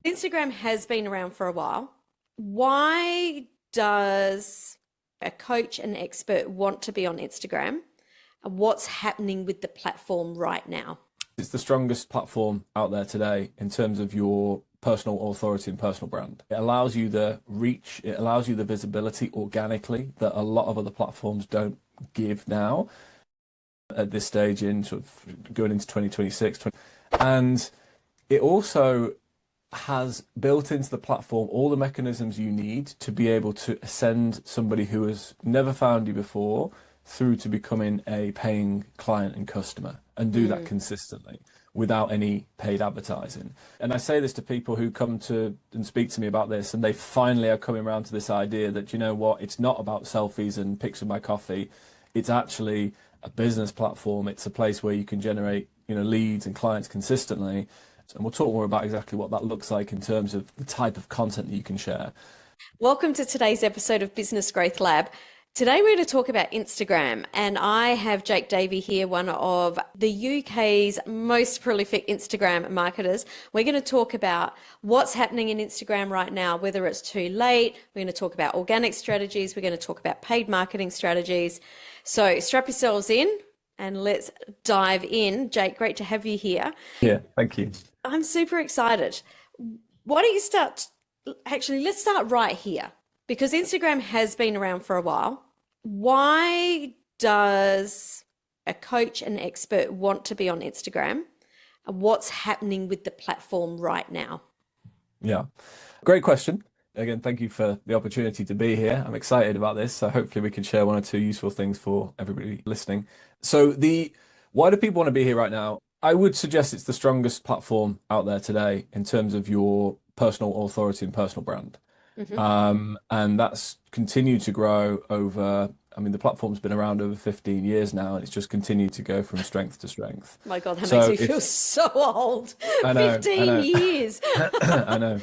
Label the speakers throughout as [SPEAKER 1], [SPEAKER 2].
[SPEAKER 1] Instagram has been around for a while. Why does a coach and expert want to be on Instagram? And what's happening with the platform right now?
[SPEAKER 2] It's the strongest platform out there today in terms of your personal authority and personal brand. It allows you the reach, it allows you the visibility organically that a lot of other platforms don't give now at this stage in sort of going into 2026. And it also has built into the platform all the mechanisms you need to be able to send somebody who has never found you before through to becoming a paying client and customer, and do that consistently without any paid advertising. And I say this to people who come to and speak to me about this, and they finally are coming around to this idea that, you know what, it's not about selfies and pics of my coffee. It's actually a business platform. It's a place where you can generate, leads and clients consistently. And we'll talk more about exactly what that looks like in terms of the type of content that you can share.
[SPEAKER 1] Welcome to today's episode of Business Growth Lab. Today we're going to talk about Instagram, and I have Davey here, one of the UK's most prolific Instagram marketers. We're going to talk about what's happening in Instagram right now, whether it's too late. We're going to talk about organic strategies. We're going to talk about paid marketing strategies. So strap yourselves in and let's dive in. Jake, great to have you here.
[SPEAKER 2] Yeah, thank you.
[SPEAKER 1] I'm super excited. Why don't you start? Actually, let's start right here, because Instagram has been around for a while. Why does a coach and expert want to be on Instagram? And what's happening with the platform right now?
[SPEAKER 2] Yeah, great question. Again, thank you for the opportunity to be here. I'm excited about this. So hopefully we can share one or two useful things for everybody listening. So why do people want to be here right now? I would suggest it's the strongest platform out there today in terms of your personal authority and personal brand. And that's continued to grow over, the platform's been around over 15 years now, and it's just continued to go from strength to strength.
[SPEAKER 1] My God, that makes me feel so old.
[SPEAKER 2] I know,
[SPEAKER 1] 15 years.
[SPEAKER 2] I know.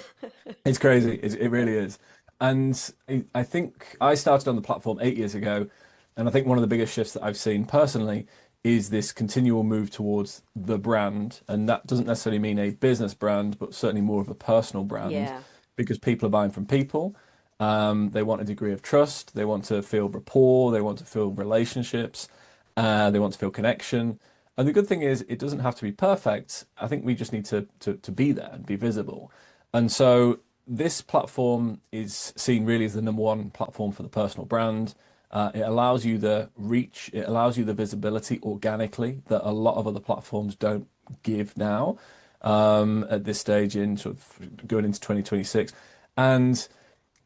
[SPEAKER 2] It's crazy. It really is. And I think I started on the platform 8 years ago, and I think one of the biggest shifts that I've seen personally is this continual move towards the brand. And that doesn't necessarily mean a business brand, but certainly more of a personal brand.
[SPEAKER 1] Yeah.
[SPEAKER 2] Because people are buying from people. They want a degree of trust. They want to feel rapport. They want to feel relationships. They want to feel connection. And the good thing is, it doesn't have to be perfect. I think we just need to be there and be visible. And so this platform is seen really as the number one platform for the personal brand. It allows you the reach. It allows you the visibility organically that a lot of other platforms don't give now. At this stage in sort of going into 2026. And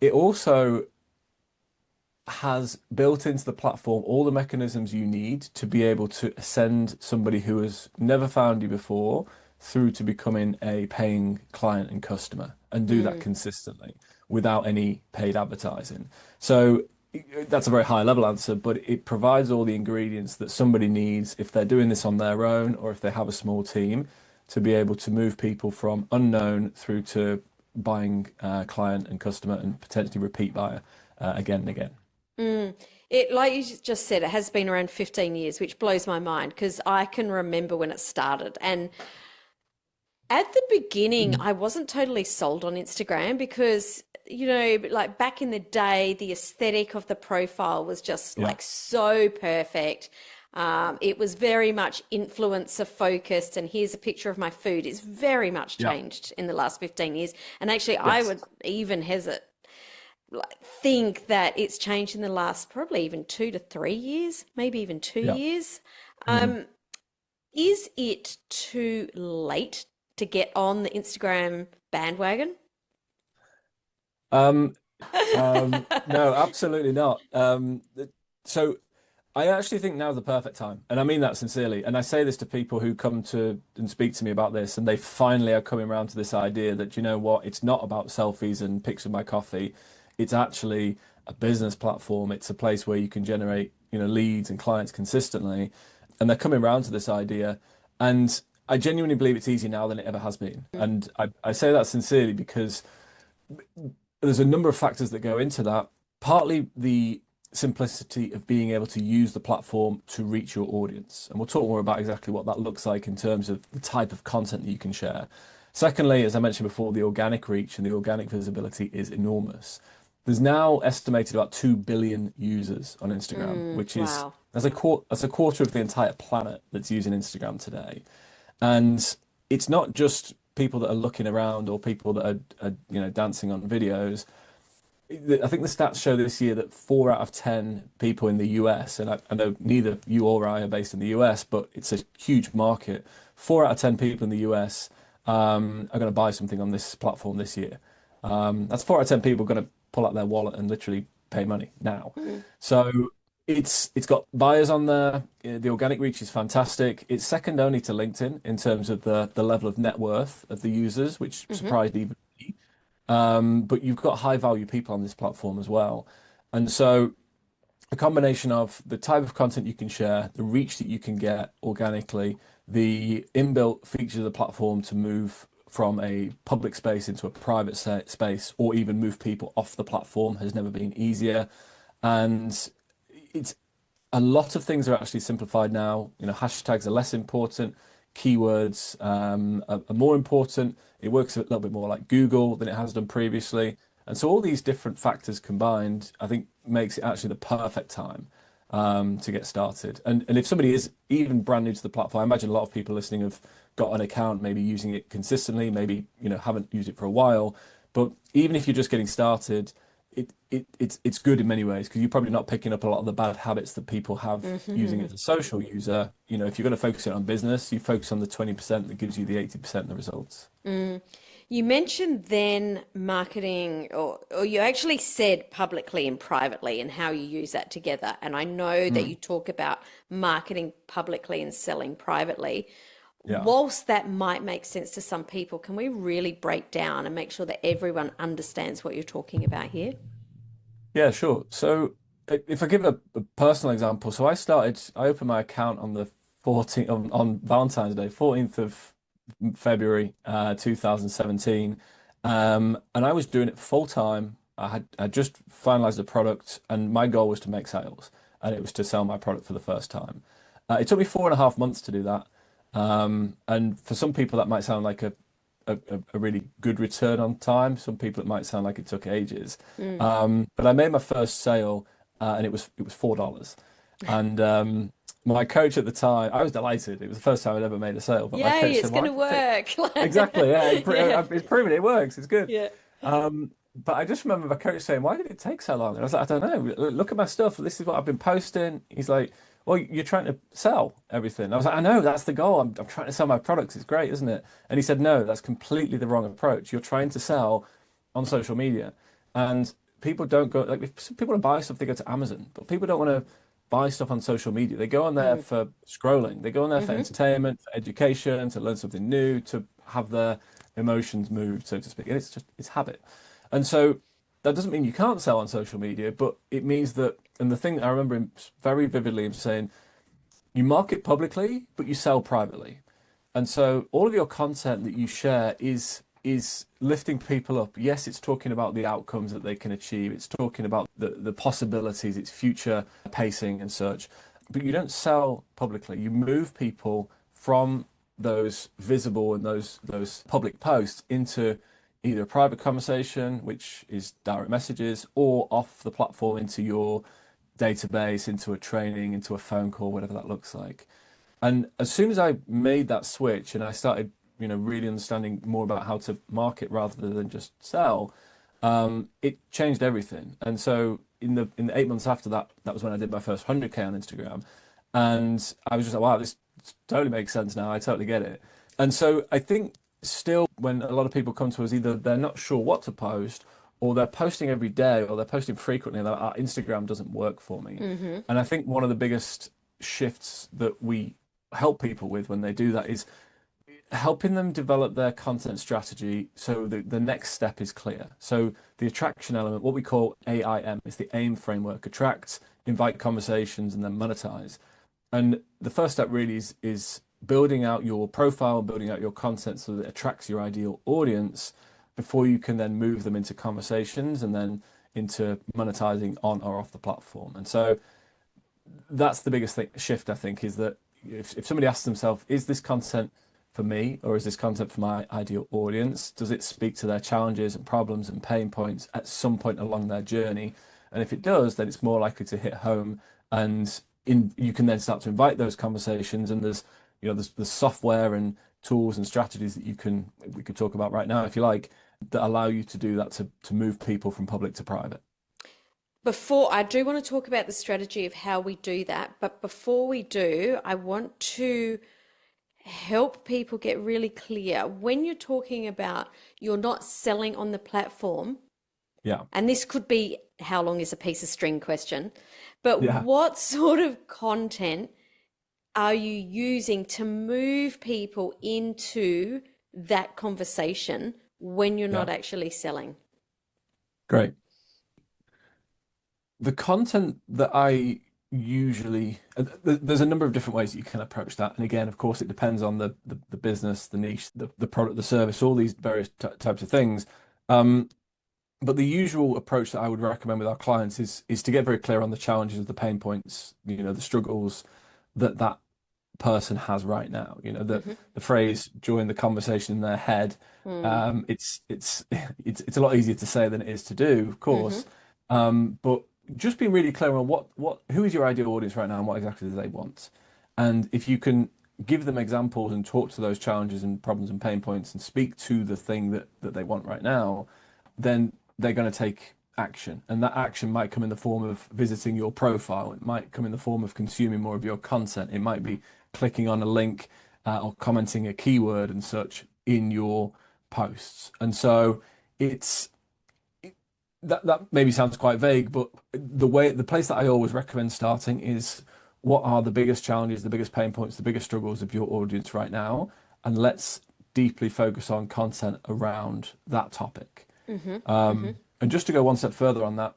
[SPEAKER 2] it also has built into the platform all the mechanisms you need to be able to send somebody who has never found you before through to becoming a paying client and customer, and do that consistently without any paid advertising. So that's a very high level answer, but it provides all the ingredients that somebody needs if they're doing this on their own or if they have a small team, to be able to move people from unknown through to buying client and customer, and potentially repeat buyer again and again.
[SPEAKER 1] It, like you just said, it has been around 15 years, which blows my mind because I can remember when it started. And at the beginning, I wasn't totally sold on Instagram because, like back in the day, the aesthetic of the profile was just like so perfect. It was very much influencer focused, and here's a picture of my food. It's very much changed in the last 15 years. And actually, I would even think that it's changed in the last probably even 2 to 3 years, maybe even 2 years. Is it too late to get on the Instagram bandwagon?
[SPEAKER 2] No, absolutely not. So I actually think now's the perfect time. And I mean that sincerely. And I say this to people who come to and speak to me about this, and they finally are coming around to this idea that, you know what, it's not about selfies and pics of my coffee. It's actually a business platform. It's a place where you can generate, leads and clients consistently. And they're coming around to this idea. And I genuinely believe it's easier now than it ever has been. And I say that sincerely because there's a number of factors that go into that. Partly the simplicity of being able to use the platform to reach your audience. And we'll talk more about exactly what that looks like in terms of the type of content that you can share. Secondly, as I mentioned before, the organic reach and the organic visibility is enormous. There's now estimated about 2 billion users on Instagram, which is
[SPEAKER 1] Wow.
[SPEAKER 2] that's a quarter of the entire planet that's using Instagram today. And it's not just people that are looking around or people that are dancing on videos. I think the stats show this year that 4 out of 10 people in the US, and I know neither you or I are based in the US, but it's a huge market. 4 out of 10 people in the US are going to buy something on this platform this year. That's 4 out of 10 people going to pull out their wallet and literally pay money now.
[SPEAKER 1] Mm-hmm.
[SPEAKER 2] So it's got buyers on there. The organic reach is fantastic. It's second only to LinkedIn in terms of the level of net worth of the users, which surprised even me. But you've got high value people on this platform as well. And so a combination of the type of content you can share, the reach that you can get organically, the inbuilt features of the platform to move from a public space into a private space, or even move people off the platform has never been easier. And it's a lot of things are actually simplified now. Hashtags are less important. Keywords are more important. It works a little bit more like Google than it has done previously. And so all these different factors combined, I think, makes it actually the perfect time to get started. And if somebody is even brand new to the platform, I imagine a lot of people listening have got an account, maybe using it consistently, maybe haven't used it for a while. But even if you're just getting started, it's good in many ways because you're probably not picking up a lot of the bad habits that people have using it as a social user. If you're going to focus it on business, you focus on the 20% that gives you the 80% of the results.
[SPEAKER 1] You mentioned then marketing, or you actually said publicly and privately and how you use that together. And I know that you talk about marketing publicly and selling privately.
[SPEAKER 2] Yeah.
[SPEAKER 1] Whilst that might make sense to some people, can we really break down and make sure that everyone understands what you're talking about here?
[SPEAKER 2] Yeah, sure. So if I give a personal example, so I opened my account on the 14th on Valentine's Day, 14th of February 2017. And I was doing it full time. I just finalized the product and my goal was to make sales and it was to sell my product for the first time. It took me 4.5 months to do that. And for some people that might sound like a really good return on time. Some people it might sound like it took ages. But I made my first sale and it was $4. And my coach at the time, I was delighted. It was the first time I'd ever made a sale. But my
[SPEAKER 1] Yay,
[SPEAKER 2] coach
[SPEAKER 1] it's
[SPEAKER 2] said,
[SPEAKER 1] going
[SPEAKER 2] "Why
[SPEAKER 1] to
[SPEAKER 2] did it take?"
[SPEAKER 1] work.
[SPEAKER 2] Exactly, yeah.
[SPEAKER 1] Yeah.
[SPEAKER 2] It's proven it works. It's good.
[SPEAKER 1] Yeah.
[SPEAKER 2] But I just remember my coach saying, "Why did it take so long?" And I was like, "I don't know. Look at my stuff. This is what I've been posting." He's like, "Well, you're trying to sell everything." I was like, "I know, that's the goal. I'm trying to sell my products. It's great, isn't it?" And he said, "No, that's completely the wrong approach. You're trying to sell on social media, and people don't go like if people want to buy stuff, they go to Amazon, but people don't want to buy stuff on social media. They go on there for scrolling. They go on there for entertainment, for education, to learn something new, to have their emotions moved, so to speak. And it's habit. And so that doesn't mean you can't sell on social media, but it means that, and the thing that I remember him very vividly him saying, you market publicly, but you sell privately. And so all of your content that you share is lifting people up. Yes, it's talking about the outcomes that they can achieve. It's talking about the possibilities, it's future pacing and such. But you don't sell publicly. You move people from those visible and those public posts into either a private conversation, which is direct messages, or off the platform into your database, into a training, into a phone call, whatever that looks like. And as soon as I made that switch and I started, really understanding more about how to market rather than just sell, it changed everything. And so in the 8 months after that, that was when I did my first 100K on Instagram. And I was just like, wow, this totally makes sense now. I totally get it. And so I think still when a lot of people come to us, either they're not sure what to post or they're posting every day or they're posting frequently and they're like, Instagram doesn't work for me. And I think one of the biggest shifts that we help people with when they do that is helping them develop their content strategy so the next step is clear. So the attraction element, what we call AIM, is the AIM framework: attract, invite conversations, and then monetize. And the first step really is building out your profile, building out your content so that it attracts your ideal audience before you can then move them into conversations and then into monetizing on or off the platform. And so that's the biggest shift, I think, is that if somebody asks themselves, is this content for me, or is this content for my ideal audience? Does it speak to their challenges and problems and pain points at some point along their journey? And if it does, then it's more likely to hit home, and you can then start to invite those conversations. And there's software and tools and strategies that we could talk about right now if you like, that allow you to do that, to move people from public to private.
[SPEAKER 1] Before I do want to talk about the strategy of how we do that, but before we do, I want to help people get really clear when you're talking about you're not selling on the platform.
[SPEAKER 2] Yeah.
[SPEAKER 1] And this could be how long is a piece of string question, but
[SPEAKER 2] Yeah.
[SPEAKER 1] what sort of content are you using to move people into that conversation when you're not
[SPEAKER 2] Yeah.
[SPEAKER 1] actually selling?
[SPEAKER 2] Great. The content that I usually, there's a number of different ways that you can approach that. And again, of course, it depends on the business, the niche, the product, the service, all these various types of things. Um, but the usual approach that I would recommend with our clients is to get very clear on the challenges, the pain points, the struggles that person has right now.
[SPEAKER 1] Hmm.
[SPEAKER 2] The phrase during the conversation in their head.
[SPEAKER 1] Mm.
[SPEAKER 2] It's a lot easier to say than it is to do, of
[SPEAKER 1] Hmm.
[SPEAKER 2] course. But just being really clear on who is your ideal audience right now and what exactly do they want. And if you can give them examples and talk to those challenges and problems and pain points and speak to the thing that they want right now, then they're going to take action. And that action might come in the form of visiting your profile. It might come in the form of consuming more of your content. It might be clicking on a link, or commenting a keyword and such in your posts. And so it's that maybe sounds quite vague, but the place that I always recommend starting is, what are the biggest challenges, the biggest pain points, the biggest struggles of your audience right now? And let's deeply focus on content around that topic.
[SPEAKER 1] Hmm. Hmm.
[SPEAKER 2] And just to go one step further on that,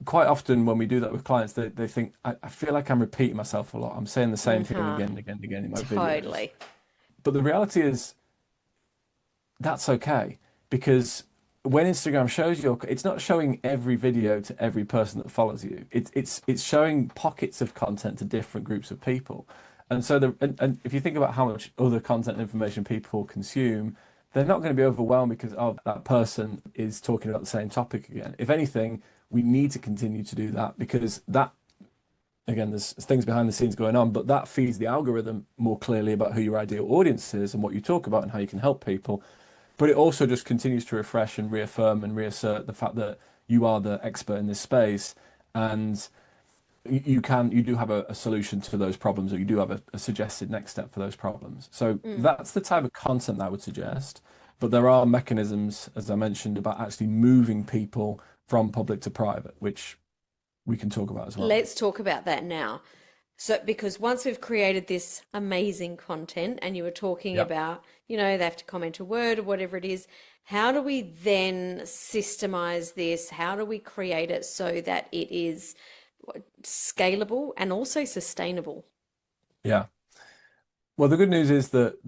[SPEAKER 2] quite often when we do that with clients, they think, I feel like I'm repeating myself a lot. I'm saying the same thing
[SPEAKER 1] Uh-huh.
[SPEAKER 2] again and again and again in my videos.
[SPEAKER 1] Totally.
[SPEAKER 2] But the reality is that's okay, because when Instagram shows it's not showing every video to every person that follows you. It's showing pockets of content to different groups of people. And so and if you think about how much other content and information people consume, they're not going to be overwhelmed because, oh, that person is talking about the same topic again. If anything, we need to continue to do that, because that, again, there's things behind the scenes going on, but that feeds the algorithm more clearly about who your ideal audience is and what you talk about and how you can help people. But it also just continues to refresh and reaffirm and reassert the fact that you are the expert in this space, and you do have a solution to those problems, or you do have a suggested next step for those problems. So
[SPEAKER 1] Mm.
[SPEAKER 2] that's the type of content that I would suggest. But there are mechanisms, as I mentioned, about actually moving people from public to private, which we can talk about as well.
[SPEAKER 1] Let's talk about that now. So, because once we've created this amazing content and you were talking
[SPEAKER 2] Yeah.
[SPEAKER 1] about, they have to comment a word or whatever it is, how do we then systemize this? How do we create it so that it is scalable and also sustainable?
[SPEAKER 2] Yeah. Well, the good news is that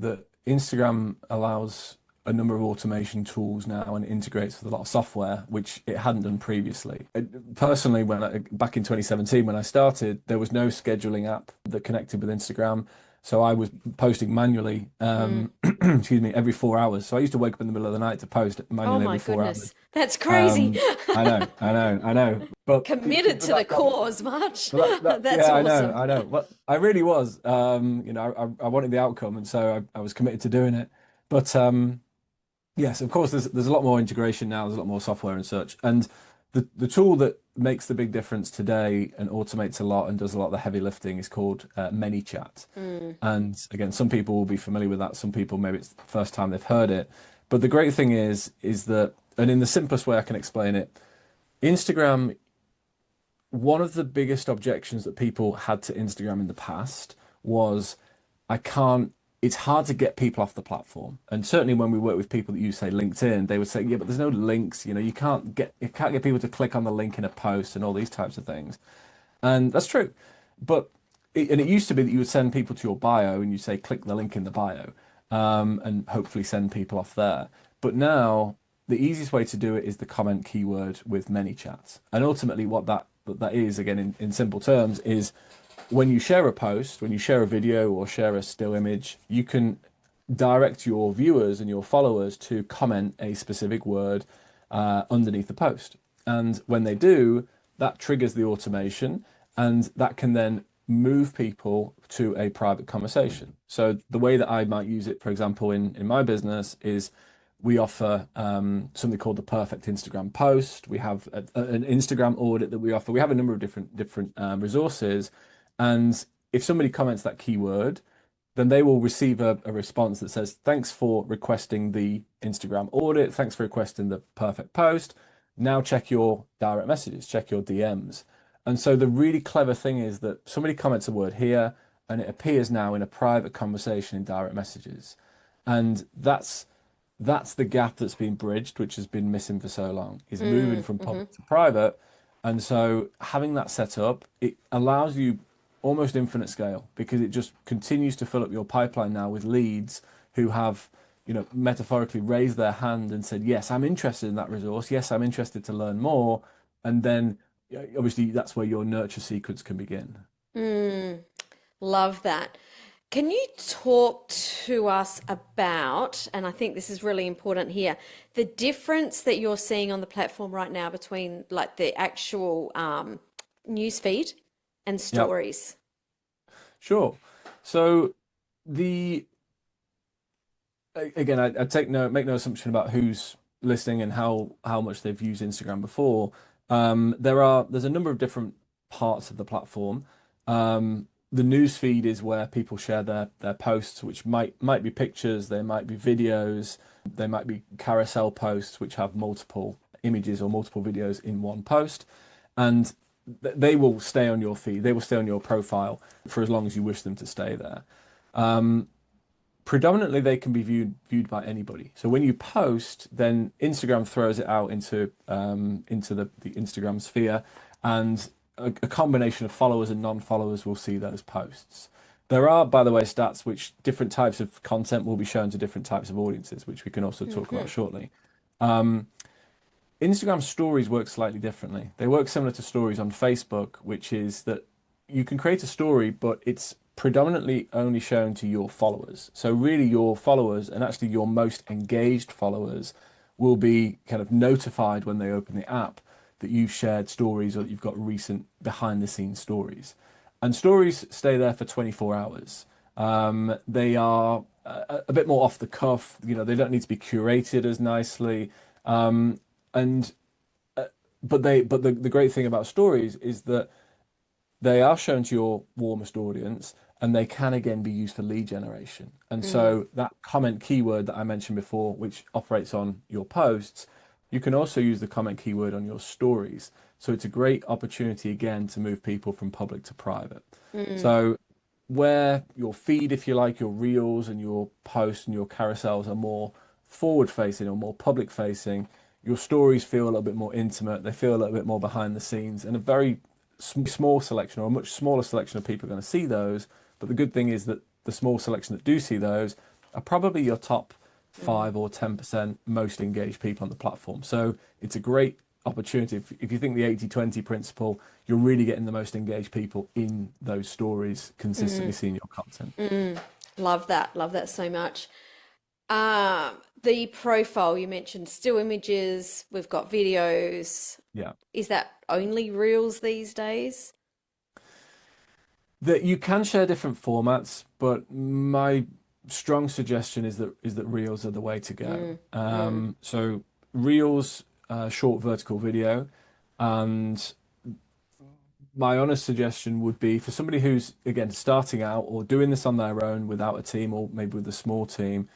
[SPEAKER 2] Instagram allows a number of automation tools now and integrates with a lot of software, which it hadn't done previously. Personally, back in 2017, when I started, there was no scheduling app that connected with Instagram. So I was posting manually,
[SPEAKER 1] Mm.
[SPEAKER 2] excuse me, every 4 hours. So I used to wake up in the middle of the night to post
[SPEAKER 1] Oh
[SPEAKER 2] manually
[SPEAKER 1] my
[SPEAKER 2] every 4 hours.
[SPEAKER 1] goodness. That's crazy.
[SPEAKER 2] Um, I know, I know, I know.
[SPEAKER 1] Committed
[SPEAKER 2] But
[SPEAKER 1] to the
[SPEAKER 2] that
[SPEAKER 1] cause, much. That's
[SPEAKER 2] yeah, I know,
[SPEAKER 1] awesome.
[SPEAKER 2] I know. But I really was. I wanted the outcome, and so I was committed to doing it. But yes, of course, there's a lot more integration now. There's a lot more software and such. And the tool that makes the big difference today and automates a lot and does a lot of the heavy lifting is called ManyChat.
[SPEAKER 1] Mm.
[SPEAKER 2] And again, some people will be familiar with that. Some people, maybe it's the first time they've heard it. But the great thing is that, and in the simplest way I can explain it, Instagram, one of the biggest objections that people had to Instagram in the past was, I can't, it's hard to get people off the platform. And certainly when we work with people that use, say, LinkedIn, they would say, yeah, but there's no links, you can't get people to click on the link in a post and all these types of things. And that's true. But and it used to be that you would send people to your bio and you say, click the link in the bio, and hopefully send people off there. But now the easiest way to do it is the comment keyword with many chats. And ultimately what that is, again, in simple terms, is when you share a post, when you share a video or share a still image, you can direct your viewers and your followers to comment a specific word underneath the post. And when they do, that triggers the automation, and that can then move people to a private conversation. So the way that I might use it, for example, in my business is we offer something called the perfect Instagram post. We have an Instagram audit that we offer. We have a number of different resources, and if somebody comments that keyword, then they will receive a response that says, "Thanks for requesting the Instagram audit. Thanks for requesting the perfect post. Now check your direct messages, check your DMs." And so the really clever thing is that somebody comments a word here and it appears now in a private conversation in direct messages. And that's the gap that's been bridged, which has been missing for so long, is moving from
[SPEAKER 1] Mm-hmm.
[SPEAKER 2] public to private. And so having that set up, it allows you almost infinite scale because it just continues to fill up your pipeline now with leads who have, metaphorically raised their hand and said, yes, I'm interested in that resource. Yes, I'm interested to learn more. And then obviously that's where your nurture sequence can begin.
[SPEAKER 1] Mm, love that. Can you talk to us about, and I think this is really important here, the difference that you're seeing on the platform right now between like the actual news feed and
[SPEAKER 2] Yep,
[SPEAKER 1] stories?
[SPEAKER 2] sure. So the again, I make no assumption about who's listening and how much they've used Instagram before. There's a number of different parts of the platform. The news feed is where people share their posts, which might be pictures, they might be videos, they might be carousel posts, which have multiple images or multiple videos in one post, and they will stay on your feed. They will stay on your profile for as long as you wish them to stay there. Predominantly they can be viewed by anybody. So when you post, then Instagram throws it out into the Instagram sphere, and a combination of followers and non-followers will see those posts. There are, by the way, stats which different types of content will be shown to different types of audiences, which we can also talk about
[SPEAKER 1] Hmm.
[SPEAKER 2] shortly. Instagram stories work slightly differently. They work similar to stories on Facebook, which is that you can create a story, but it's predominantly only shown to your followers. So really your followers and actually your most engaged followers will be kind of notified when they open the app that you've shared stories or that you've got recent behind the scenes stories. And stories stay there for 24 hours. They are a bit more off the cuff, they don't need to be curated as nicely. And but the great thing about stories is that they are shown to your warmest audience and they can again be used for lead generation. And
[SPEAKER 1] Mm,
[SPEAKER 2] so that comment keyword that I mentioned before, which operates on your posts, you can also use the comment keyword on your stories. So it's a great opportunity again to move people from public to private.
[SPEAKER 1] mm,
[SPEAKER 2] So where your feed, if you like, your reels and your posts and your carousels are more forward facing or more public facing, your stories feel a little bit more intimate. They feel a little bit more behind the scenes, and a very small selection or a much smaller selection of people are going to see those. But the good thing is that the small selection that do see those are probably your top
[SPEAKER 1] mm,
[SPEAKER 2] 5 or 10% most engaged people on the platform. So it's a great opportunity. If you think the 80/20 principle, you're really getting the most engaged people in those stories, consistently
[SPEAKER 1] mm,
[SPEAKER 2] seeing your content.
[SPEAKER 1] mm. Love that. Love that so much. The profile you mentioned, still images, we've got videos.
[SPEAKER 2] Yeah.
[SPEAKER 1] Is that only reels these days?
[SPEAKER 2] That you can share different formats, but my strong suggestion is that reels are the way to go.
[SPEAKER 1] Mm, mm,
[SPEAKER 2] So reels, short vertical video, and my honest suggestion would be for somebody who's again starting out or doing this on their own without a team or maybe with a small team,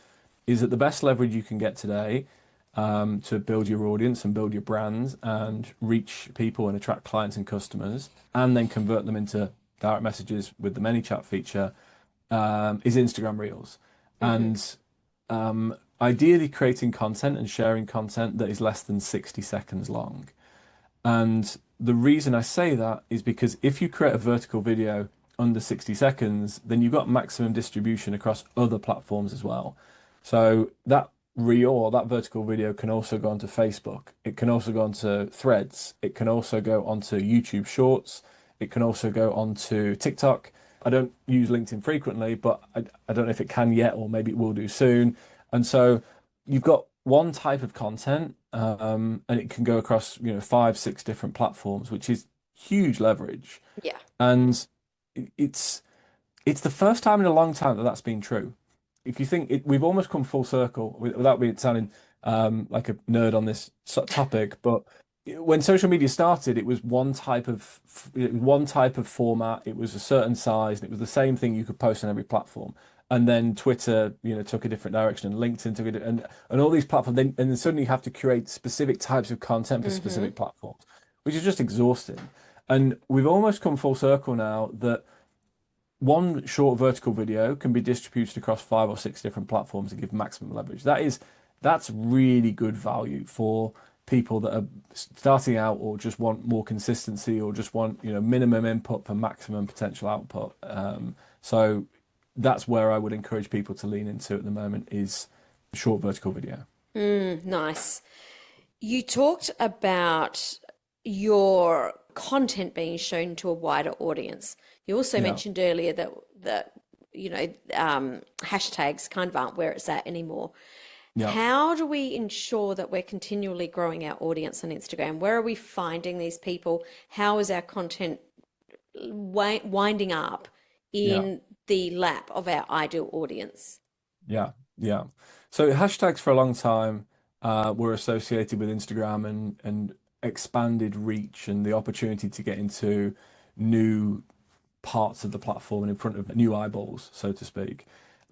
[SPEAKER 2] is that the best leverage you can get today to build your audience and build your brands and reach people and attract clients and customers and then convert them into direct messages with the ManyChat feature is Instagram Reels.
[SPEAKER 1] hmm.
[SPEAKER 2] And ideally creating content and sharing content that is less than 60 seconds long. And the reason I say that is because if you create a vertical video under 60 seconds, then you've got maximum distribution across other platforms as well. So that reel or that vertical video can also go onto Facebook. It can also go onto Threads. It can also go onto YouTube Shorts. It can also go onto TikTok. I don't use LinkedIn frequently, but I don't know if it can yet, or maybe it will do soon. And so you've got one type of content, and it can go across, five, six different platforms, which is huge leverage.
[SPEAKER 1] Yeah.
[SPEAKER 2] And it's it's the first time in a long time that that's been true. If you think it, we've almost come full circle without being sounding like a nerd on this topic, but when social media started, it was one type of format. It was a certain size, and it was the same thing you could post on every platform. And then Twitter, took a different direction, and LinkedIn took it, and all these platforms. And then suddenly you have to create specific types of content for
[SPEAKER 1] Mm-hmm.
[SPEAKER 2] specific platforms, which is just exhausting. And we've almost come full circle now that one short vertical video can be distributed across five or six different platforms and give maximum leverage. That's really good value for people that are starting out or just want more consistency or just want, minimum input for maximum potential output. So that's where I would encourage people to lean into at the moment is short vertical video.
[SPEAKER 1] Nice. You talked about your content being shown to a wider audience. You also
[SPEAKER 2] Yeah.
[SPEAKER 1] mentioned earlier that hashtags kind of aren't where it's at anymore.
[SPEAKER 2] Yeah.
[SPEAKER 1] How do we ensure that we're continually growing our audience on Instagram? Where are we finding these people? How is our content winding up
[SPEAKER 2] Yeah.
[SPEAKER 1] in the lap of our ideal audience?
[SPEAKER 2] Yeah, yeah. So hashtags for a long time were associated with Instagram and expanded reach and the opportunity to get into new parts of the platform and in front of new eyeballs, so to speak.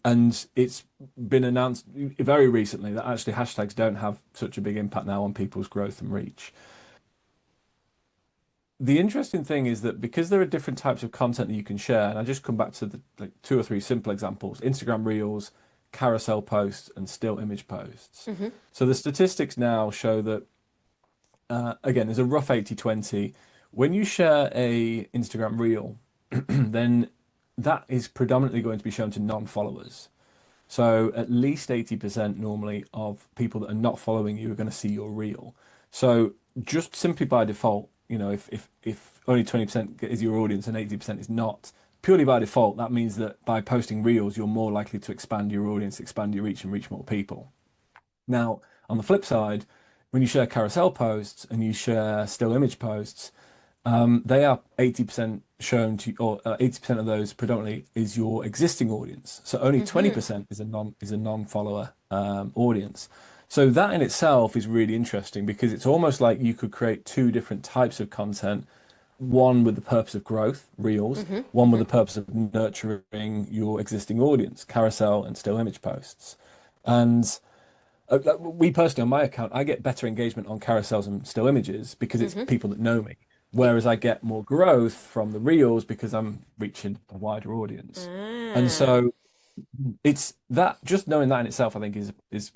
[SPEAKER 2] And it's been announced very recently that actually hashtags don't have such a big impact now on people's growth and reach. The interesting thing is that because there are different types of content that you can share, and I just come back to the like two or three simple examples, Instagram Reels, carousel posts, and still image posts.
[SPEAKER 1] Hmm.
[SPEAKER 2] So the statistics now show that again, there's a rough 80/20. When you share a Instagram Reel, then that is predominantly going to be shown to non-followers. So at least 80% normally of people that are not following you are going to see your reel. So just simply by default, if only 20% is your audience and 80% is not, purely by default, that means that by posting reels, you're more likely to expand your audience, expand your reach, and reach more people. Now, on the flip side, when you share carousel posts and you share still image posts, they are 80% shown to, or 80% of those predominantly is your existing audience. So only
[SPEAKER 1] Hmm.
[SPEAKER 2] 20% is a non-follower audience. So that in itself is really interesting because it's almost like you could create two different types of content, one with the purpose of growth, reels,
[SPEAKER 1] Hmm.
[SPEAKER 2] one with
[SPEAKER 1] Hmm.
[SPEAKER 2] the purpose of nurturing your existing audience, carousel and still image posts. And we personally, on my account, I get better engagement on carousels and still images because it's
[SPEAKER 1] Hmm.
[SPEAKER 2] people that know me.
[SPEAKER 1] Yep.
[SPEAKER 2] Whereas I get more growth from the reels because I'm reaching a wider audience. And
[SPEAKER 1] Ah.
[SPEAKER 2] so it's that just knowing that in itself, I think is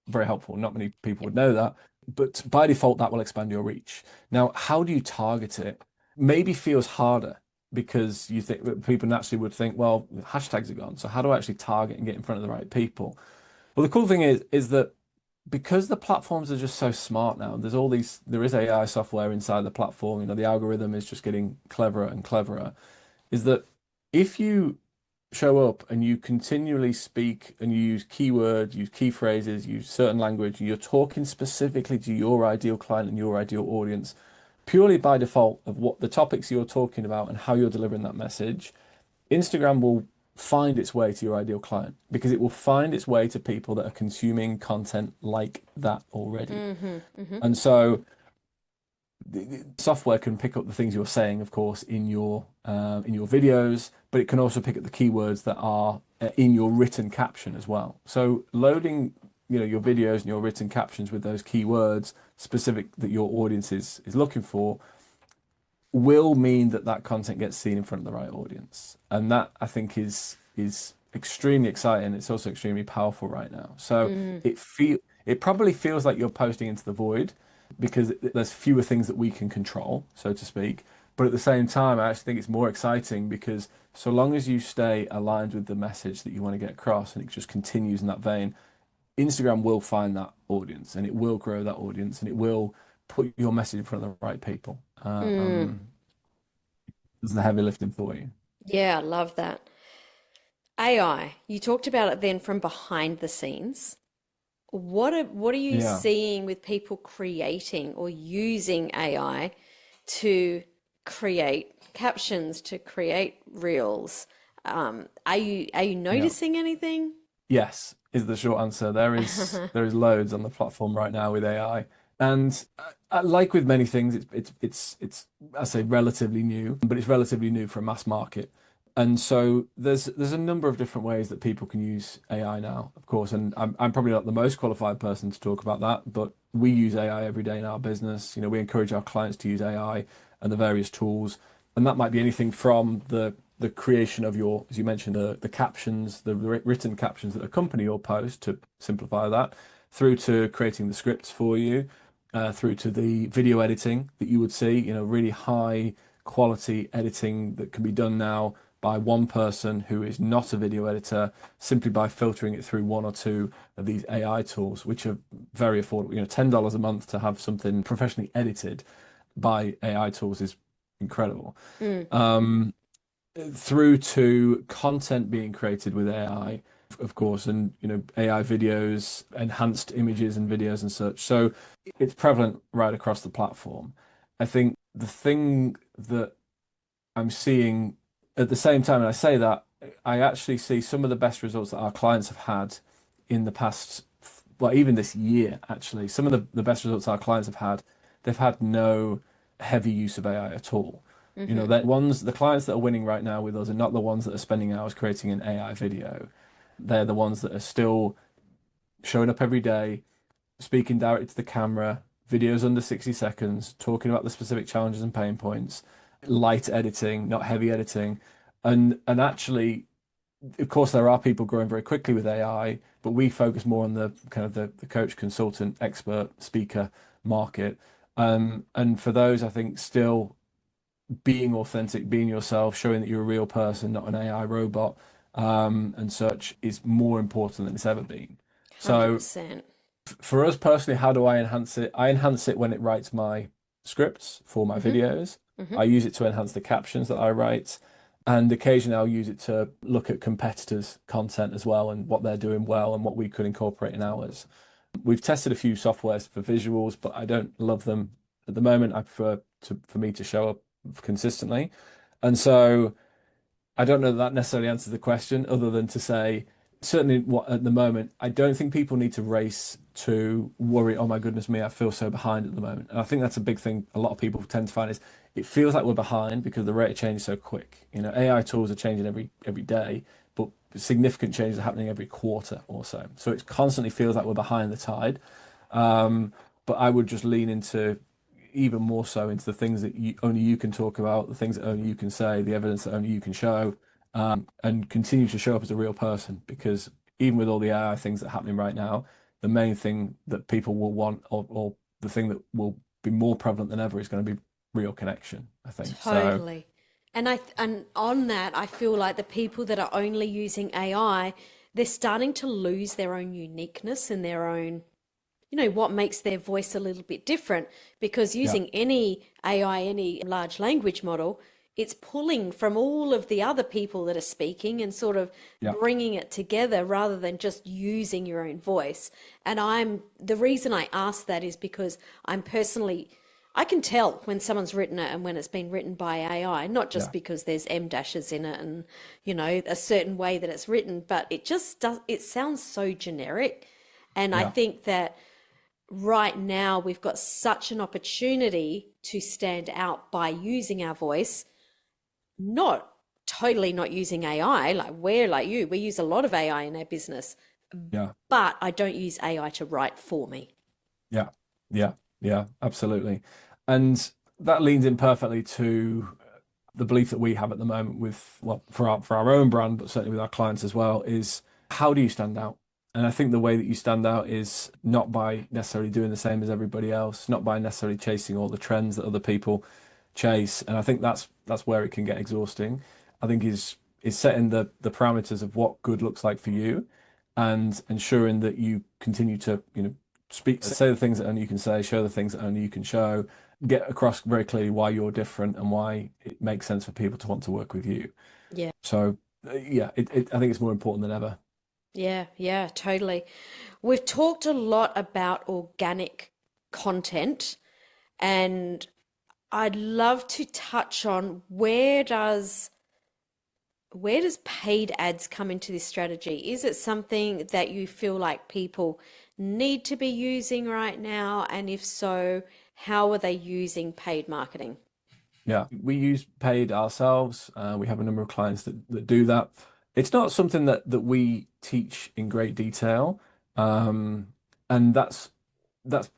[SPEAKER 2] very helpful. Not many people would know that, but by default, that will expand your reach. Now, how do you target it? Maybe feels harder because you think people naturally would think, well, hashtags are gone. So how do I actually target and get in front of the right people? Well, the cool thing is that because the platforms are just so smart now, there is AI software inside the platform, the algorithm is just getting cleverer and cleverer, is that if you show up and you continually speak and you use keywords, use key phrases, use certain language, and you're talking specifically to your ideal client and your ideal audience, purely by default of what the topics you're talking about and how you're delivering that message, Instagram will find its way to your ideal client because it will find its way to people that are consuming content like that already.
[SPEAKER 1] Hmm. Hmm.
[SPEAKER 2] And so the software can pick up the things you're saying, of course, in your videos, but it can also pick up the keywords that are in your written caption as well. So loading, your videos and your written captions with those keywords specific that your audience is looking for will mean that that content gets seen in front of the right audience, and that I think is extremely exciting. It's also extremely powerful right now. So
[SPEAKER 1] Mm.
[SPEAKER 2] it probably feels like you're posting into the void because there's fewer things that we can control, so to speak. But at the same time, I actually think it's more exciting because so long as you stay aligned with the message that you want to get across and it just continues in that vein, Instagram will find that audience and it will grow that audience and it will put your message in front of the right people.
[SPEAKER 1] Mm.
[SPEAKER 2] It's the heavy lifting for you.
[SPEAKER 1] Yeah, I love that. AI, you talked about it then from behind the scenes. What are you
[SPEAKER 2] Yeah.
[SPEAKER 1] seeing with people creating or using AI to create captions, to create reels? Are you
[SPEAKER 2] Yeah.
[SPEAKER 1] noticing anything?
[SPEAKER 2] Yes, is the short answer. There is loads on the platform right now with AI, and like with many things, it's I say relatively new, but it's relatively new for a mass market. And so there's a number of different ways that people can use AI now, of course, and I'm probably not the most qualified person to talk about that, but we use AI every day in our business. You know, we encourage our clients to use AI and the various tools, and that might be anything from the creation of your, as you mentioned, the captions, the written captions that accompany your post to simplify that, through to creating the scripts for you, through to the video editing that you would see, you know, really high quality editing that can be done now by one person who is not a video editor, simply by filtering it through one or two of these AI tools, which are very affordable. You know, $10 a month to have something professionally edited by AI tools is incredible.
[SPEAKER 1] Mm,
[SPEAKER 2] Through to content being created with AI, of course, and you know, AI videos, enhanced images and videos and such. So it's prevalent right across the platform. I think the thing that I'm seeing at the same time, and I say that, I actually see some of the best results that our clients have had in the past, well, even this year, actually. Some of the best results our clients have had, they've had no heavy use of AI at all. You know,
[SPEAKER 1] hmm.
[SPEAKER 2] the clients that are winning right now with us are not the ones that are spending hours creating an AI video. They're the ones that are still showing up every day, speaking directly to the camera, videos under 60 seconds, talking about the specific challenges and pain points, light editing, not heavy editing. And actually, of course, there are people growing very quickly with AI, but we focus more on the kind of the coach, consultant, expert, speaker market. And for those, I think still being authentic, being yourself, showing that you're a real person, not an AI robot, and such is more important than it's ever been. So
[SPEAKER 1] 100%.
[SPEAKER 2] for us personally, how do I enhance it? I enhance it when it writes my scripts for my
[SPEAKER 1] Hmm.
[SPEAKER 2] videos.
[SPEAKER 1] Hmm.
[SPEAKER 2] I use it to enhance the captions that I write. And occasionally I'll use it to look at competitors' content as well and what they're doing well and what we could incorporate in ours. We've tested a few softwares for visuals, but I don't love them at the moment. I prefer for me to show up consistently. And so I don't know that that necessarily answers the question, other than to say, certainly what at the moment, I don't think people need to race to worry, oh my goodness me, I feel so behind at the moment. And I think that's a big thing a lot of people tend to find is it feels like we're behind because the rate of change is so quick. You know, AI tools are changing every day, but significant changes are happening every quarter or so. So it constantly feels like we're behind the tide. Um, but I would just lean into even more so into the things that only you can talk about, the things that only you can say, the evidence that only you can show, and continue to show up as a real person. Because even with all the AI things that are happening right now, the main thing that people will want, or the thing that will be more prevalent than ever, is going to be real connection, I think. So,
[SPEAKER 1] Totally. And on that, I feel like the people that are only using AI, they're starting to lose their own uniqueness and their own, what makes their voice a little bit different. Because
[SPEAKER 2] yeah,
[SPEAKER 1] using any AI, any large language model, it's pulling from all of the other people that are speaking and sort of
[SPEAKER 2] yeah,
[SPEAKER 1] bringing it together rather than just using your own voice. And the reason I ask that is because I'm personally, I can tell when someone's written it and when it's been written by AI, not just
[SPEAKER 2] yeah,
[SPEAKER 1] because there's M dashes in it and, a certain way that it's written, but it just does, it sounds so generic. And I
[SPEAKER 2] yeah,
[SPEAKER 1] think that right now we've got such an opportunity to stand out by using our voice, not totally not using AI. Like we're like you, we use a lot of AI in our business,
[SPEAKER 2] yeah,
[SPEAKER 1] but I don't use AI to write for me.
[SPEAKER 2] yeah, yeah, yeah, absolutely. And that leans in perfectly to the belief that we have at the moment with, well, for our own brand, but certainly with our clients as well, is how do you stand out? And I think the way that you stand out is not by necessarily doing the same as everybody else, not by necessarily chasing all the trends that other people chase. And I think that's where it can get exhausting. I think is setting the parameters of what good looks like for you and ensuring that you continue to, you know, say the things that only you can say, show the things that only you can show, get across very clearly why you're different and why it makes sense for people to want to work with you.
[SPEAKER 1] Yeah.
[SPEAKER 2] So yeah, I think it's more important than ever.
[SPEAKER 1] Yeah, yeah, totally. We've talked a lot about organic content, and I'd love to touch on where does paid ads come into this strategy? Is it something that you feel like people need to be using right now? And if so, how are they using paid marketing?
[SPEAKER 2] Yeah, we use paid ourselves. We have a number of clients that do that. It's not something that we teach in great detail, um, and that's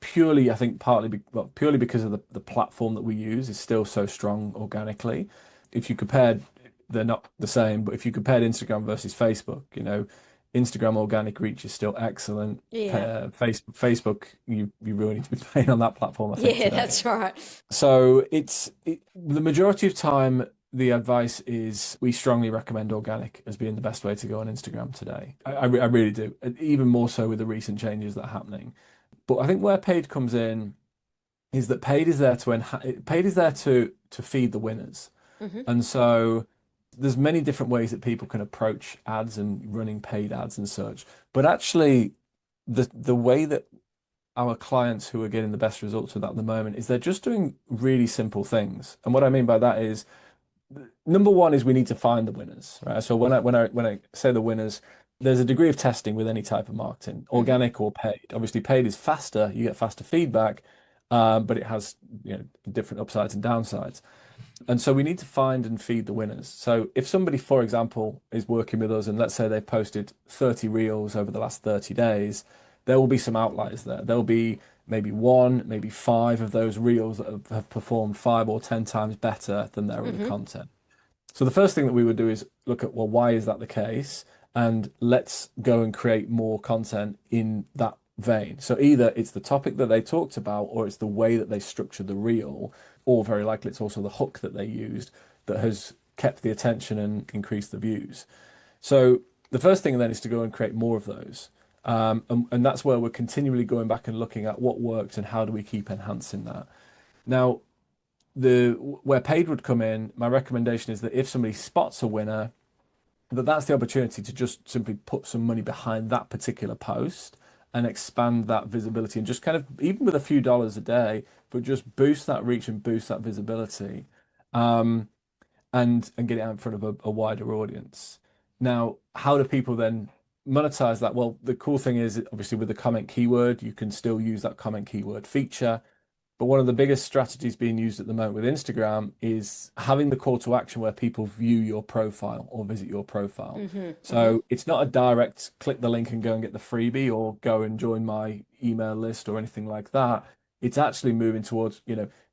[SPEAKER 2] purely, I think, purely because of the platform that we use is still so strong organically. If you compared, they're not the same, but if you compared Instagram versus Facebook, Instagram organic reach is still excellent.
[SPEAKER 1] Yeah.
[SPEAKER 2] Facebook, you really need to be paying on that platform, I think,
[SPEAKER 1] Yeah,
[SPEAKER 2] today.
[SPEAKER 1] that's right.
[SPEAKER 2] So the majority of time, the advice is we strongly recommend organic as being the best way to go on Instagram today. I really do, and even more so with the recent changes that are happening. But I think where paid comes in is that paid is there to feed the winners.
[SPEAKER 1] Hmm.
[SPEAKER 2] And so there's many different ways that people can approach ads and running paid ads and such. But actually the way that our clients who are getting the best results with that at the moment is they're just doing really simple things. And what I mean by that is number one is we need to find the winners, right? So when I say the winners, there's a degree of testing with any type of marketing,
[SPEAKER 1] Hmm.
[SPEAKER 2] organic or paid. Obviously, paid is faster, you get faster feedback, but it has different upsides and downsides. And so we need to find and feed the winners. So if somebody, for example, is working with us and let's say they've posted 30 reels over the last 30 days, there will be some outliers there. There'll be maybe one, maybe five of those reels that have performed 5 or 10 times better than their other
[SPEAKER 1] Hmm.
[SPEAKER 2] content. So the first thing that we would do is look at, well, why is that the case? And let's go and create more content in that vein. So either it's the topic that they talked about, or it's the way that they structured the reel, or very likely it's also the hook that they used that has kept the attention and increased the views. So the first thing then is to go and create more of those. And that's where we're continually going back and looking at what works and how do we keep enhancing that. Now, the where paid would come in, my recommendation is that if somebody spots a winner, that's the opportunity to just simply put some money behind that particular post and expand that visibility and just kind of even with a few dollars a day, but just boost that reach and boost that visibility, um, and get it out in front of a wider audience. Now, how do people then monetize that? Well, the cool thing is obviously with the comment keyword, you can still use that comment keyword feature. But one of the biggest strategies being used at the moment with Instagram is having the call to action where people view your profile or visit your profile.
[SPEAKER 1] Hmm. Hmm.
[SPEAKER 2] So it's not a direct click the link and go and get the freebie or go and join my email list or anything like that. It's actually moving towards,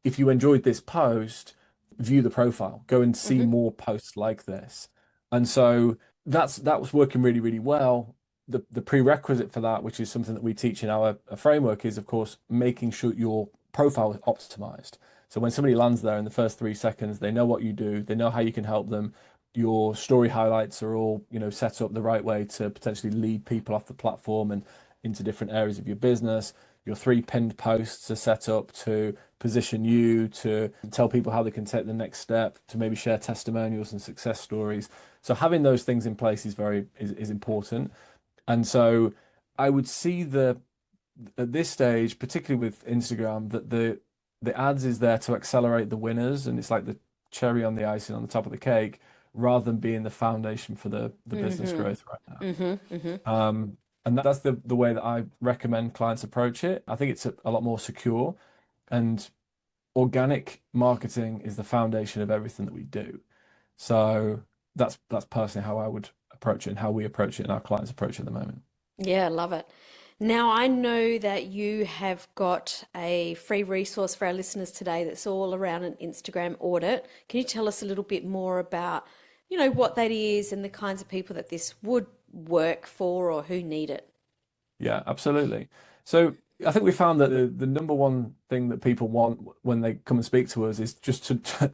[SPEAKER 2] if you enjoyed this post, view the profile, go and see
[SPEAKER 1] Hmm.
[SPEAKER 2] more posts like this. And so that was working really, really well. The prerequisite for that, which is something that we teach in our framework, is of course making sure your profile is optimized. So when somebody lands there in the first 3 seconds, they know what you do, they know how you can help them. Your story highlights are all, set up the right way to potentially lead people off the platform and into different areas of your business. Your three pinned posts are set up to position you to tell people how they can take the next step, to maybe share testimonials and success stories. So having those things in place is important. And so I would see at this stage, particularly with Instagram, that the ads is there to accelerate the winners, and it's like the cherry on the icing on the top of the cake, rather than being the foundation for the business
[SPEAKER 1] Hmm.
[SPEAKER 2] growth right now.
[SPEAKER 1] Hmm. Hmm.
[SPEAKER 2] And that's the way that I recommend clients approach it. I think it's a lot more secure, and organic marketing is the foundation of everything that we do. So that's personally how I would approach it and how we approach it and our clients approach it at the moment.
[SPEAKER 1] Yeah, I love it. Now, I know that you have got a free resource for our listeners today that's all around an Instagram audit. Can you tell us a little bit more about, what that is and the kinds of people that this would work for or who need it?
[SPEAKER 2] Yeah, absolutely. So I think we found that the number one thing that people want when they come and speak to us is just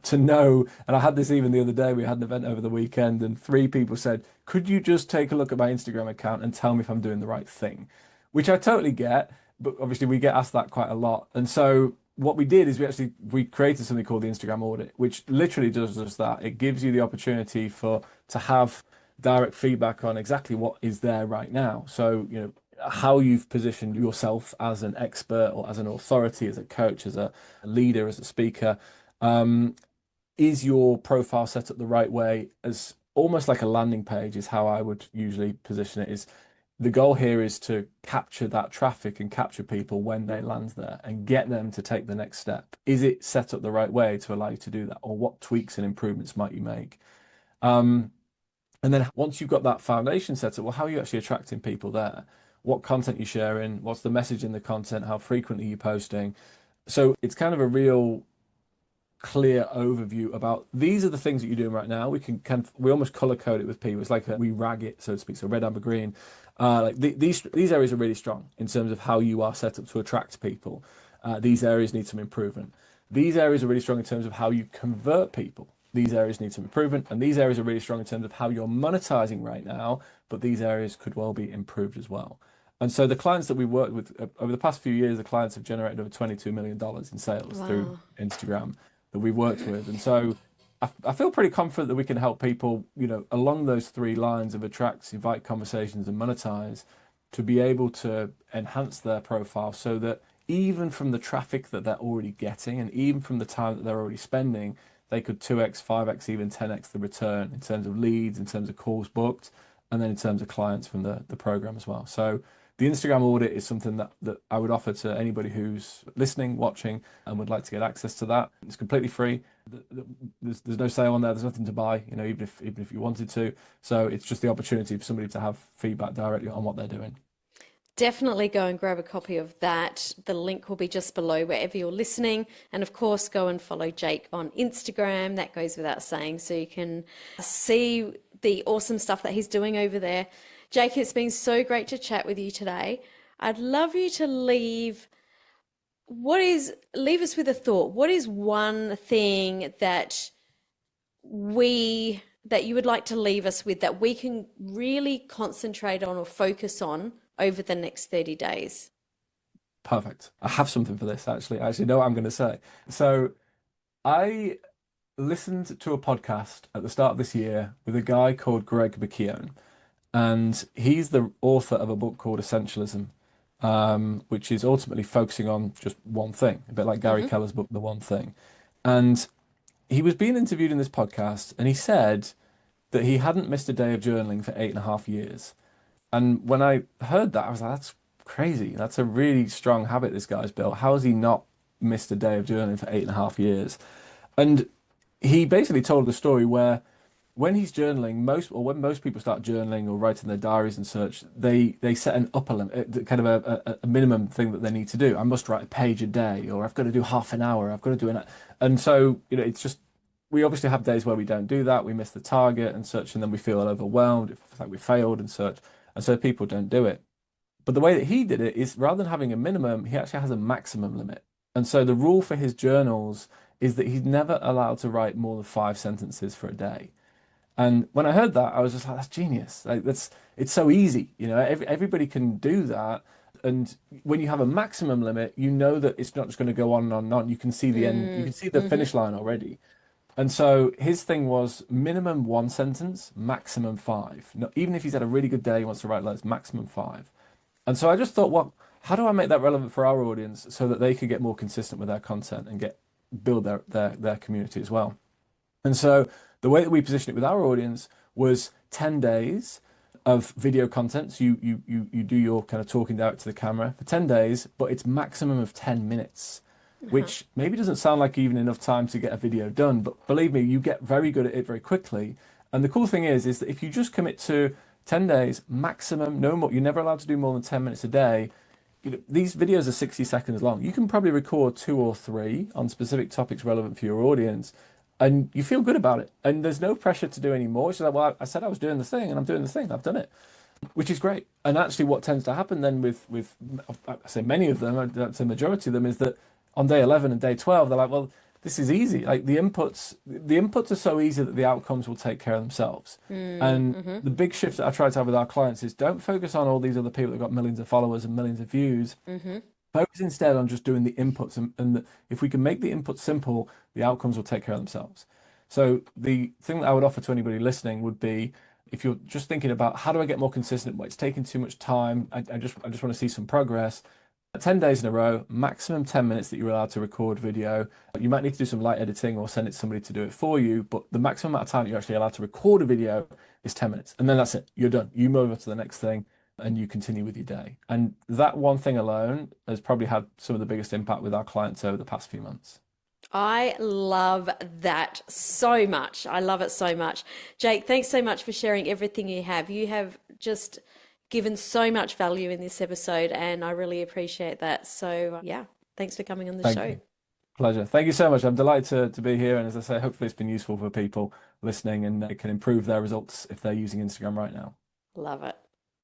[SPEAKER 2] to know. And I had this even the other day. We had an event over the weekend, and three people said, "Could you just take a look at my Instagram account and tell me if I'm doing the right thing?" Which I totally get, but obviously we get asked that quite a lot. And so what we did is we created something called the Instagram audit, which literally does just that. It gives you the opportunity to have direct feedback on exactly what is there right now. So, how you've positioned yourself as an expert or as an authority, as a coach, as a leader, as a speaker. Is your profile set up the right way? As almost like a landing page is how I would usually position it. Is the goal here is to capture that traffic and capture people when they land there and get them to take the next step. Is it set up the right way to allow you to do that? Or what tweaks and improvements might you make? And then once you've got that foundation set up, well, how are you actually attracting people there? What content you sharing? What's the message in the content? How frequently are you posting? So it's kind of a real clear overview about these are the things that you're doing right now. We almost color code it with people. It's like we rag it, so to speak. So red, amber, green. These areas are really strong in terms of how you are set up to attract people. These areas need some improvement. These areas are really strong in terms of how you convert people. These areas need some improvement, and these areas are really strong in terms of how you're monetizing right now, but these areas could well be improved as well. And so the clients that we worked with over the past few years, the clients have generated over $22 million in sales through
[SPEAKER 1] Wow.
[SPEAKER 2] Instagram that we worked with. And so I feel pretty confident that we can help people, along those three lines of attract, invite conversations, and monetize to be able to enhance their profile so that even from the traffic that they're already getting and even from the time that they're already spending, they could 2x, 5x, even 10x the return in terms of leads, in terms of calls booked, and then in terms of clients from the program as well. So the Instagram audit is something that I would offer to anybody who's listening, watching, and would like to get access to that. It's completely free. There's no sale on there. There's nothing to buy, even if you wanted to. So it's just the opportunity for somebody to have feedback directly on what they're doing.
[SPEAKER 1] Definitely go and grab a copy of that. The link will be just below wherever you're listening. And of course, go and follow Jake on Instagram. That goes without saying, so you can see the awesome stuff that he's doing over there. Jake, it's been so great to chat with you today. I'd love you to leave us with a thought. What is one thing that you would like to leave us with that we can really concentrate on or focus on over the next 30 days?
[SPEAKER 2] Perfect. I have something for this, actually. I actually know what I'm going to say. So I listened to a podcast at the start of this year with a guy called Greg McKeown. And he's the author of a book called Essentialism, which is ultimately focusing on just one thing, a bit like Gary Keller's book, The One Thing. And he was being interviewed in this podcast, and he said that he hadn't missed a day of journaling for 8.5 years. And when I heard that, I was like, that's crazy. That's a really strong habit this guy's built. How has he not missed a day of journaling for 8.5 years? And he basically told the story where when he's journaling, when most people start journaling or writing their diaries and such, they set an upper limit, kind of a minimum thing that they need to do. I must write a page a day, or I've got to do half an hour, I've got to do an, and so it's just we obviously have days where we don't do that, we miss the target and such, and then we feel overwhelmed, it's like we failed and such, and so people don't do it. But the way that he did it is rather than having a minimum, he actually has a maximum limit. And so the rule for his journals is that he's never allowed to write more than 5 sentences for a day. And when I heard that, I was just like, that's genius. Like it's so easy, everybody can do that. And when you have a maximum limit, you know that it's not just going to go on and on and on. You can see the end, you can see the finish line already. And so his thing was minimum 1 sentence, maximum five. No, even if he's had a really good day, he wants to write loads, maximum five. And so I just thought, well, how do I make that relevant for our audience so that they can get more consistent with their content and build their community as well? And so the way that we positioned it with our audience was 10 days of video content. So you do your kind of talking direct to the camera for 10 days, but it's maximum of 10 minutes, which maybe doesn't sound like even enough time to get a video done. But believe me, you get very good at it very quickly. And the cool thing is that if you just commit to 10 days maximum, no more, you're never allowed to do more than 10 minutes a day. These videos are 60 seconds long. You can probably record 2 or 3 on specific topics relevant for your audience, and you feel good about it. And there's no pressure to do any more. It's like, well, I said I was doing the thing, and I'm doing the thing. I've done it, which is great. And actually, what tends to happen then with I say many of them, I'd say majority of them, is that on day 11 and day 12, they're like, well, this is easy. Like the inputs are so easy that the outcomes will take care of themselves. And the big shift that I try to have with our clients is don't focus on all these other people that got millions of followers and millions of views. Focus instead on just doing the inputs, and if we can make the inputs simple, the outcomes will take care of themselves. So the thing that I would offer to anybody listening would be, if you're just thinking about how do I get more consistent, but it's taking too much time, I just want to see some progress. 10 days in a row, maximum 10 minutes that you're allowed to record video. You might need to do some light editing or send it to somebody to do it for you, but the maximum amount of time that you're actually allowed to record a video is 10 minutes. And then that's it. You're done. You move on to the next thing and you continue with your day. And that one thing alone has probably had some of the biggest impact with our clients over the past few months.
[SPEAKER 1] I love that so much. I love it so much. Jake, thanks so much for sharing everything you have. You have just given so much value in this episode, and I really appreciate that. So, yeah, thanks for coming on the
[SPEAKER 2] Thank
[SPEAKER 1] show.
[SPEAKER 2] you. Pleasure. Thank you so much. I'm delighted to be here. And as I say, hopefully it's been useful for people listening and it can improve their results if they're using Instagram right now.
[SPEAKER 1] Love it.